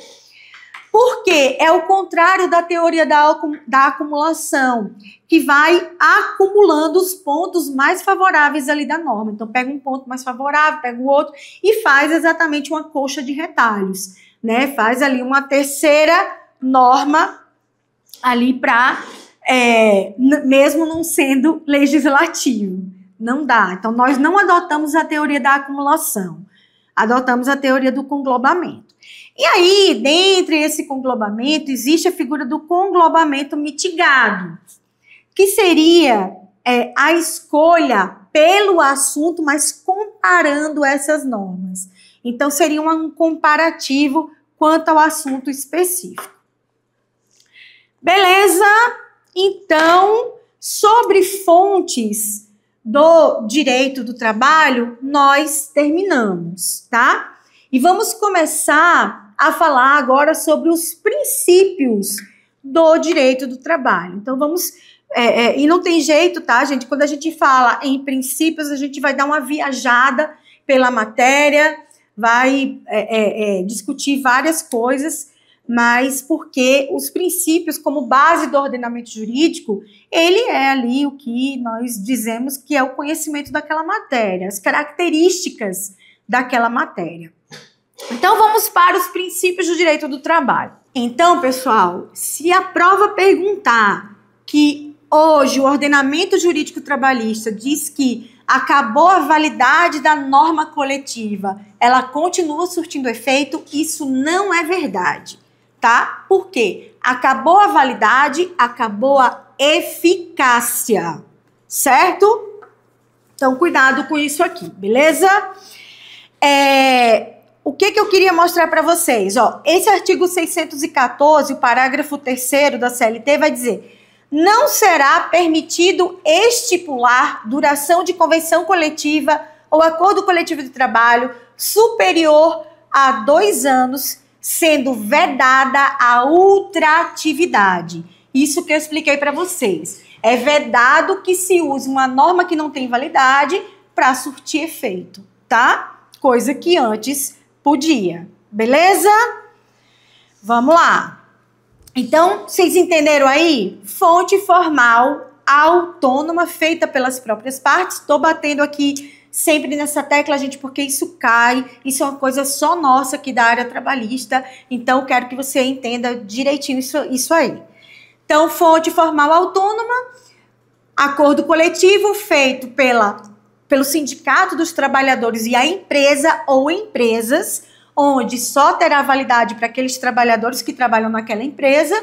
Porque é o contrário da teoria da acumulação, que vai acumulando os pontos mais favoráveis ali da norma. Então, pega um ponto mais favorável, pega o outro e faz exatamente uma coxa de retalhos, né? Faz ali uma terceira norma ali para, mesmo não sendo legislativo. Não dá. Então, nós não adotamos a teoria da acumulação. Adotamos a teoria do conglobamento. E aí, dentro desse conglobamento, existe a figura do conglobamento mitigado, que seria a escolha pelo assunto, mas comparando essas normas. Então, seria um comparativo quanto ao assunto específico. Beleza? Então, sobre fontes do direito do trabalho, nós terminamos, tá? E vamos começar a falar agora sobre os princípios do direito do trabalho. Então, vamos... e não tem jeito, tá, gente? Quando a gente fala em princípios, a gente vai dar uma viajada pela matéria, vai discutir várias coisas, mas porque os princípios como base do ordenamento jurídico, ele é ali o que nós dizemos que é o conhecimento daquela matéria, as características daquela matéria. Então, vamos para os princípios do direito do trabalho. Então, pessoal, se a prova perguntar que hoje o ordenamento jurídico trabalhista diz que acabou a validade da norma coletiva, ela continua surtindo efeito, isso não é verdade, tá? Por quê? Acabou a validade, acabou a eficácia, certo? Então, cuidado com isso aqui, beleza? O que eu queria mostrar para vocês? Ó, esse artigo 614, o parágrafo 3º da CLT vai dizer: não será permitido estipular duração de convenção coletiva ou acordo coletivo de trabalho superior a 2 anos, sendo vedada a ultratividade. Isso que eu expliquei para vocês. É vedado que se use uma norma que não tem validade para surtir efeito, tá? Coisa que antes podia. Beleza? Vamos lá. Então, vocês entenderam aí? Fonte formal autônoma feita pelas próprias partes. Estou batendo aqui sempre nessa tecla, gente, porque isso cai. Isso é uma coisa só nossa aqui da área trabalhista. Então, quero que você entenda direitinho isso aí. Então, fonte formal autônoma, acordo coletivo feito pelo sindicato dos trabalhadores e a empresa ou empresas, onde só terá validade para aqueles trabalhadores que trabalham naquela empresa.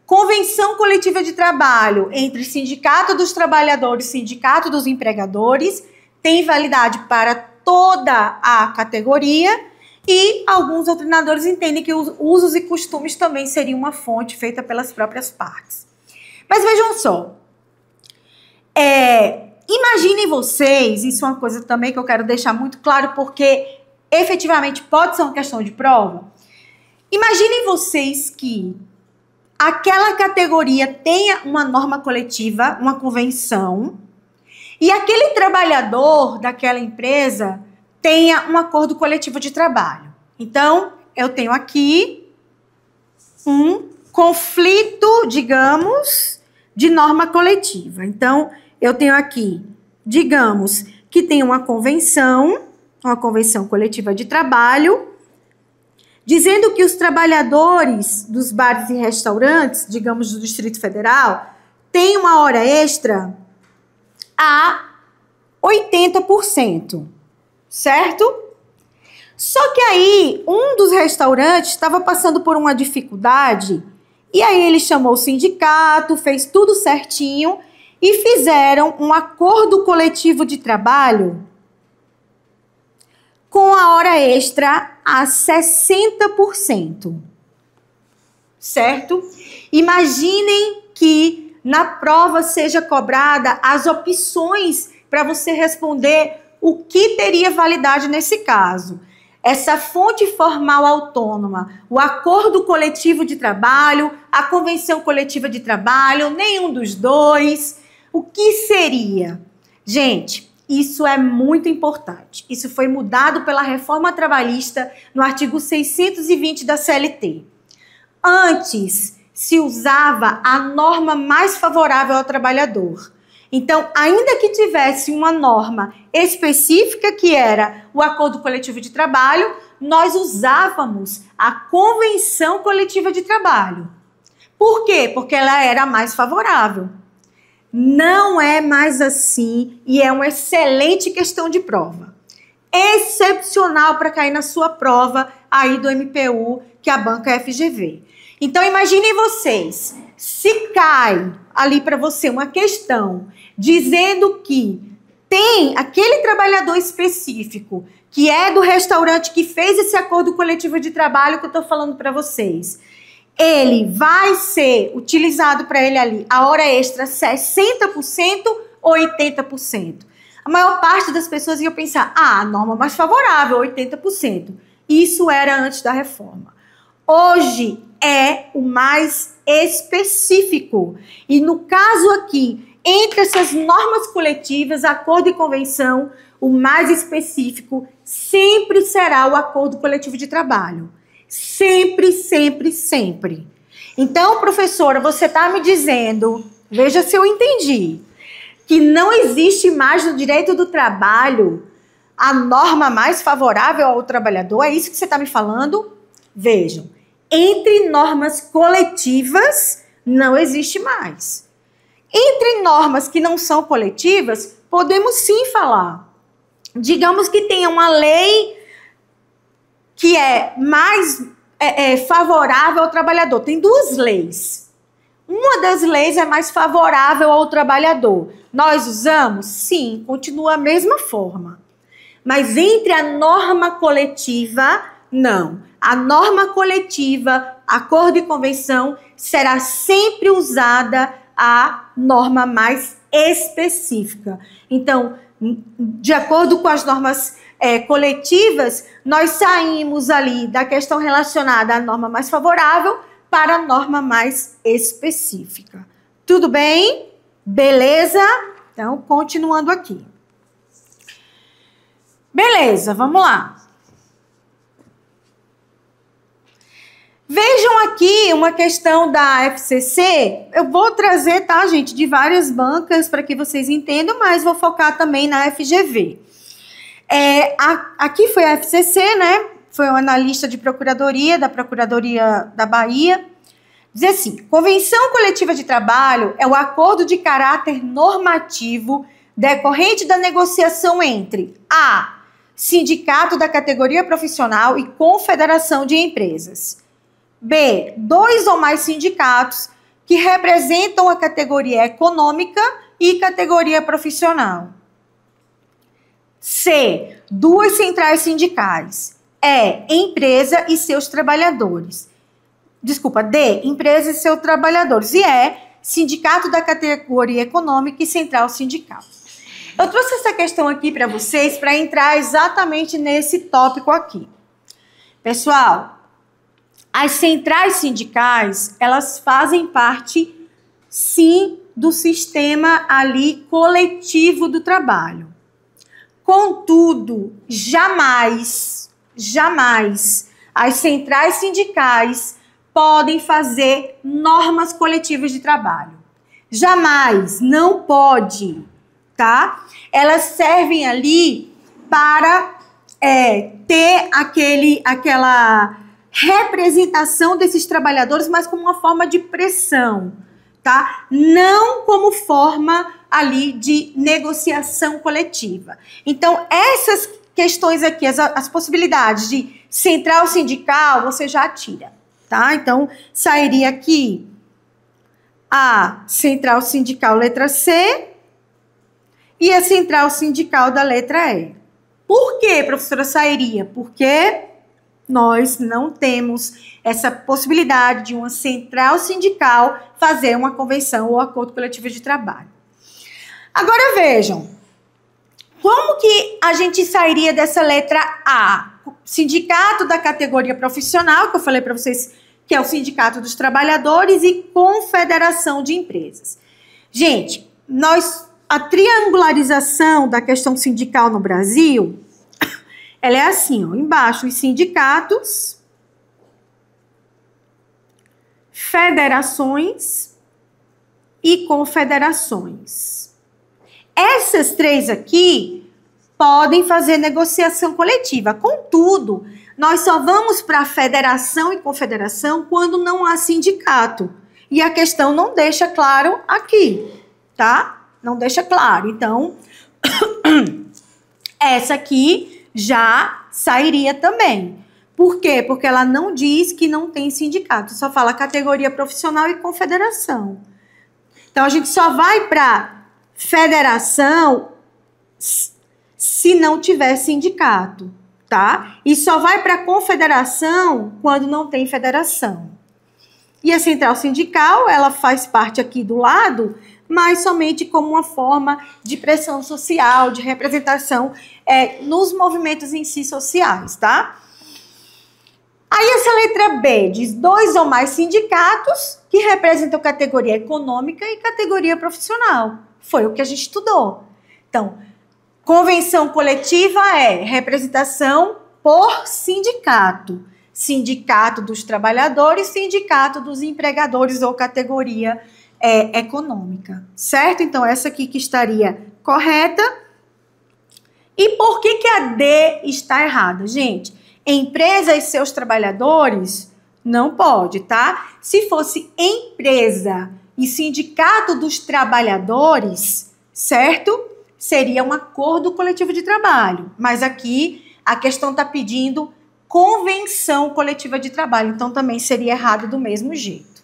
Convenção coletiva de trabalho entre sindicato dos trabalhadores e sindicato dos empregadores, tem validade para toda a categoria, e alguns doutrinadores entendem que os usos e costumes também seriam uma fonte feita pelas próprias partes. Mas vejam só, imaginem vocês, isso é uma coisa também que eu quero deixar muito claro, porque efetivamente pode ser uma questão de prova. Imaginem vocês que aquela categoria tenha uma norma coletiva, uma convenção, e aquele trabalhador daquela empresa tenha um acordo coletivo de trabalho. Então, eu tenho aqui um conflito, digamos, de norma coletiva. Então, eu tenho aqui, digamos, que tem uma convenção coletiva de trabalho, dizendo que os trabalhadores dos bares e restaurantes, digamos, do Distrito Federal, têm uma hora extra a 80%, certo? Só que aí, um dos restaurantes estava passando por uma dificuldade, e aí ele chamou o sindicato, fez tudo certinho, e fizeram um acordo coletivo de trabalho com a hora extra a 60%, certo? Imaginem que na prova seja cobrada as opções para você responder o que teria validade nesse caso. Essa fonte formal autônoma, o acordo coletivo de trabalho, a convenção coletiva de trabalho, nenhum dos dois. O que seria? Gente, isso é muito importante. Isso foi mudado pela reforma trabalhista no artigo 620 da CLT. Antes, se usava a norma mais favorável ao trabalhador. Então, ainda que tivesse uma norma específica, que era o acordo coletivo de trabalho, nós usávamos a convenção coletiva de trabalho. Por quê? Porque ela era mais favorável. Não é mais assim e é uma excelente questão de prova. Excepcional para cair na sua prova aí do MPU, que é a banca FGV. Então, imaginem vocês, se cai ali para você uma questão dizendo que tem aquele trabalhador específico que é do restaurante que fez esse acordo coletivo de trabalho que eu estou falando para vocês, ele vai ser utilizado para ele ali a hora extra 60% ou 80%. A maior parte das pessoas ia pensar, a norma mais favorável, 80%. Isso era antes da reforma. Hoje é o mais específico. E no caso aqui, entre essas normas coletivas, acordo e convenção, o mais específico sempre será o acordo coletivo de trabalho. Sempre, sempre, sempre. Então, professora, você está me dizendo, veja se eu entendi, que não existe mais no direito do trabalho a norma mais favorável ao trabalhador? É isso que você está me falando? Vejam, entre normas coletivas não existe mais. Entre normas que não são coletivas, podemos sim falar. Digamos que tenha uma lei que é mais favorável ao trabalhador. Tem duas leis. Uma das leis é mais favorável ao trabalhador. Nós usamos? Sim, continua a mesma forma. Mas entre a norma coletiva, não. A norma coletiva, acordo e convenção, será sempre usada a norma mais específica. Então, de acordo com as normas coletivas, nós saímos ali da questão relacionada à norma mais favorável para a norma mais específica. Tudo bem? Beleza? Então, continuando aqui. Beleza, vamos lá. Vejam aqui uma questão da FCC. Eu vou trazer, tá, gente, de várias bancas para que vocês entendam, mas vou focar também na FGV. Aqui foi a FCC, né? Foi um analista de procuradoria, da Procuradoria da Bahia. Diz assim: convenção coletiva de trabalho é o acordo de caráter normativo decorrente da negociação entre a sindicato da categoria profissional e confederação de empresas. B, dois ou mais sindicatos que representam a categoria econômica e categoria profissional. C, duas centrais sindicais. E, empresa e seus trabalhadores. Desculpa, D, empresa e seus trabalhadores. E E, sindicato da categoria econômica e central sindical. Eu trouxe essa questão aqui para vocês para entrar exatamente nesse tópico aqui. Pessoal, as centrais sindicais, elas fazem parte, sim, do sistema ali coletivo do trabalho. Contudo, jamais as centrais sindicais podem fazer normas coletivas de trabalho. Jamais, não pode, tá? Elas servem ali para ter aquela representação desses trabalhadores, mas como uma forma de pressão, tá? Não como forma ali de negociação coletiva. Então, essas questões aqui, as possibilidades de central sindical, você já tira, tá? Então, sairia aqui a central sindical letra C e a central sindical da letra E. Por que, professora, sairia? Porque nós não temos essa possibilidade de uma central sindical fazer uma convenção ou acordo coletivo de trabalho. Agora vejam, como que a gente sairia dessa letra A? Sindicato da categoria profissional, que eu falei para vocês que é o Sindicato dos Trabalhadores, e Confederação de Empresas. Gente, a triangularização da questão sindical no Brasil, ela é assim, ó, embaixo os sindicatos, federações e confederações. Essas três aqui podem fazer negociação coletiva. Contudo, nós só vamos para federação e confederação quando não há sindicato. E a questão não deixa claro aqui, tá? Não deixa claro. Então, essa aqui já sairia também. Por quê? Porque ela não diz que não tem sindicato, só fala categoria profissional e confederação. Então, a gente só vai para federação se não tiver sindicato, tá? E só vai para confederação quando não tem federação. E a central sindical, ela faz parte aqui do lado, mas somente como uma forma de pressão social, de representação nos movimentos em si sociais, tá? Aí essa letra B diz dois ou mais sindicatos que representam categoria econômica e categoria profissional. Foi o que a gente estudou. Então, convenção coletiva é representação por sindicato. sindicato dos trabalhadores, sindicato dos empregadores ou categoria econômica, certo? Então, essa aqui que estaria correta. E por que a D está errada? Gente, empresa e seus trabalhadores não pode, tá? Se fosse empresa e sindicato dos trabalhadores, certo? Seria um acordo coletivo de trabalho. Mas aqui a questão está pedindo convenção coletiva de trabalho. Então também seria errado do mesmo jeito.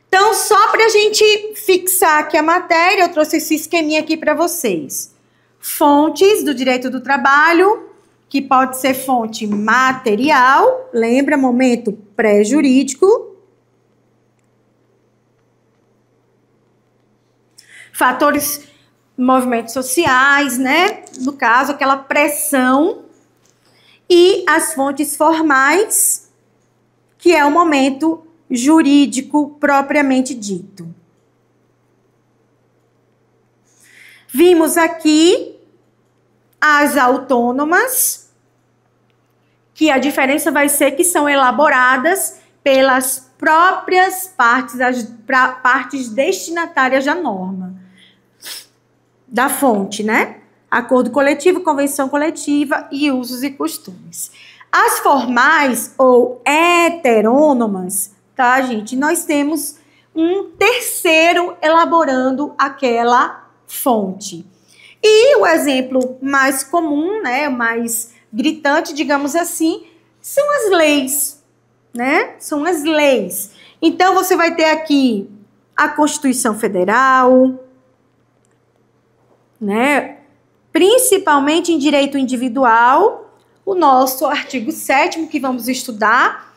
Então, só para a gente fixar aqui a matéria, eu trouxe esse esqueminha aqui para vocês. Fontes do direito do trabalho, que pode ser fonte material, lembra, momento pré-jurídico. Fatores, movimentos sociais, né? No caso, aquela pressão. E as fontes formais, que é o momento jurídico propriamente dito. Vimos aqui as autônomas, que a diferença vai ser que são elaboradas pelas próprias partes, as partes destinatárias da norma, da fonte, né? Acordo coletivo, convenção coletiva e usos e costumes. As formais ou heterônomas, tá, gente? Nós temos um terceiro elaborando aquela fonte. E o exemplo mais comum, né, mais gritante, digamos assim, são as leis, né? São as leis. Então, você vai ter aqui a Constituição Federal, né? Principalmente em direito individual, o nosso artigo 7º que vamos estudar,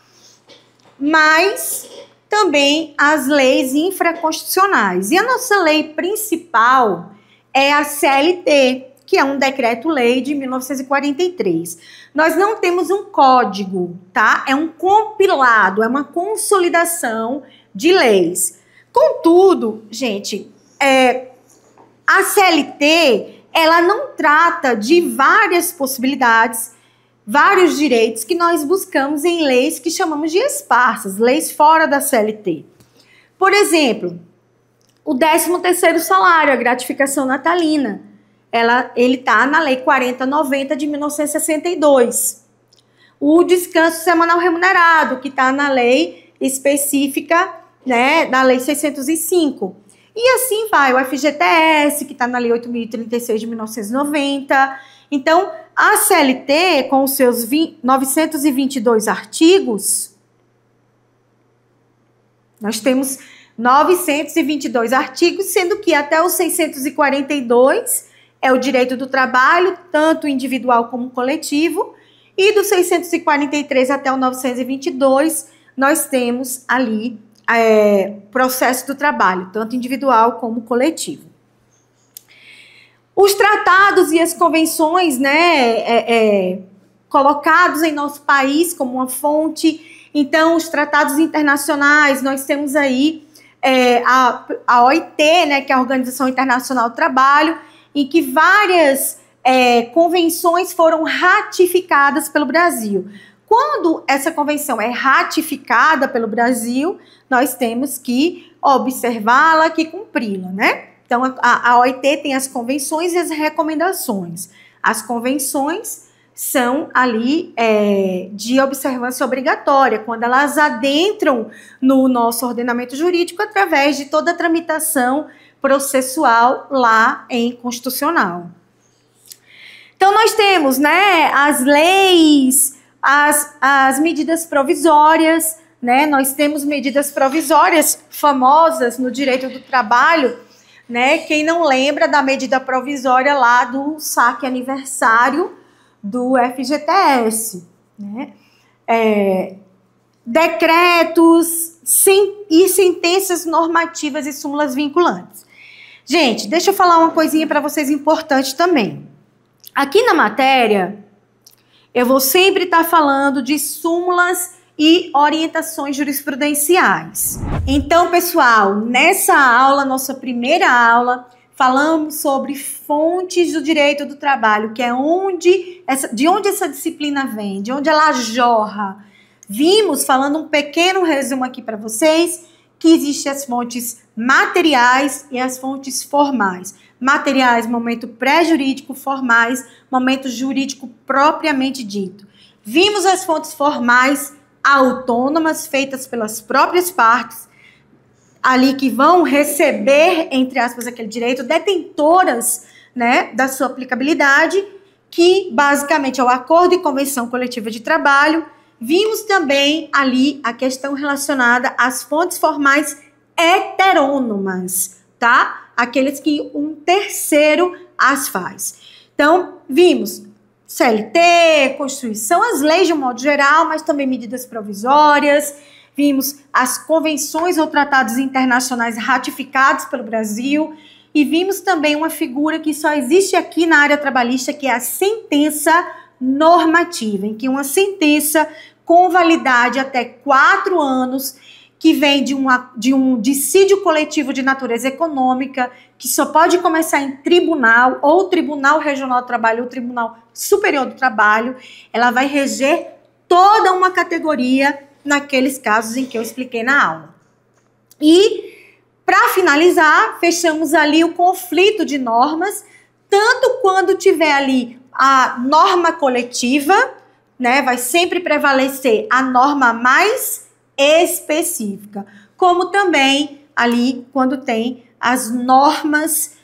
mas também as leis infraconstitucionais. E a nossa lei principal é a CLT, que é um decreto-lei de 1943. Nós não temos um código, tá? É um compilado, é uma consolidação de leis. Contudo, gente, a CLT, ela não trata de várias possibilidades, vários direitos que nós buscamos em leis que chamamos de esparsas, leis fora da CLT. Por exemplo, o 13º salário, a gratificação natalina, ele está na Lei 4090 de 1962. O descanso semanal remunerado, que está na lei específica, né, da Lei 605. E assim vai, o FGTS, que está na Lei 8.036 de 1990. Então, a CLT, com os seus 922 artigos, nós temos 922 artigos, sendo que até os 642 é o direito do trabalho, tanto individual como coletivo, e do 643 até o 922, nós temos ali processo do trabalho, tanto individual como coletivo. Os tratados e as convenções, né, colocados em nosso país como uma fonte. Então, os tratados internacionais, nós temos aí a OIT, né, que é a Organização Internacional do Trabalho, em que várias convenções foram ratificadas pelo Brasil. Quando essa convenção é ratificada pelo Brasil, nós temos que observá-la, que cumpri-la, né? Então, a OIT tem as convenções e as recomendações. As convenções são ali de observância obrigatória, quando elas adentram no nosso ordenamento jurídico através de toda a tramitação processual lá em constitucional. Então, nós temos, né, as leis, as medidas provisórias, né? Nós temos medidas provisórias famosas no direito do trabalho, né? Quem não lembra da medida provisória lá do saque aniversário do FGTS, né? Decretos e sentenças normativas e súmulas vinculantes. Gente, deixa eu falar uma coisinha para vocês importante também. Aqui na matéria, eu vou sempre estar falando de súmulas e orientações jurisprudenciais. Então, pessoal, nessa aula, nossa primeira aula, falamos sobre fontes do direito do trabalho, que é de onde essa disciplina vem, de onde ela jorra. Vimos, falando um pequeno resumo aqui para vocês, que existem as fontes materiais e as fontes formais. Materiais, momento pré-jurídico, formais, momento jurídico propriamente dito. Vimos as fontes formais autônomas, feitas pelas próprias partes, ali que vão receber, entre aspas, aquele direito, detentoras, né, da sua aplicabilidade, que basicamente é o acordo e convenção coletiva de trabalho. Vimos também ali a questão relacionada às fontes formais heterônomas, tá? Aqueles que um terceiro as faz. Então, vimos CLT, Constituição, as leis de um modo geral, mas também medidas provisórias. Vimos as convenções ou tratados internacionais ratificados pelo Brasil e vimos também uma figura que só existe aqui na área trabalhista, que é a sentença normativa, em que uma sentença com validade até 4 anos, que vem de um dissídio coletivo de natureza econômica, que só pode começar em tribunal, ou Tribunal Regional do Trabalho, ou Tribunal Superior do Trabalho, ela vai reger toda uma categoria naqueles casos em que eu expliquei na aula. E, para finalizar, fechamos ali o conflito de normas, tanto quando tiver ali a norma coletiva, né, vai sempre prevalecer a norma mais específica, como também ali quando tem as normas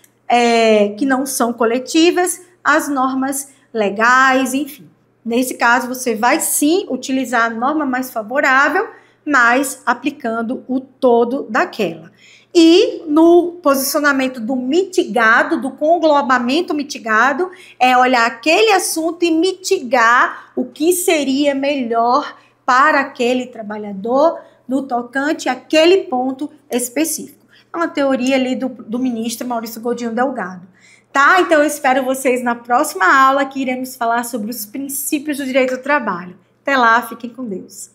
que não são coletivas, as normas legais, enfim. Nesse caso, você vai sim utilizar a norma mais favorável, mas aplicando o todo daquela. E no posicionamento do mitigado, do conglobamento mitigado, é olhar aquele assunto e mitigar o que seria melhor para aquele trabalhador no tocante àquele ponto específico. É uma teoria ali do ministro Maurício Godinho Delgado. Tá? Então eu espero vocês na próxima aula, que iremos falar sobre os princípios do direito do trabalho. Até lá, fiquem com Deus.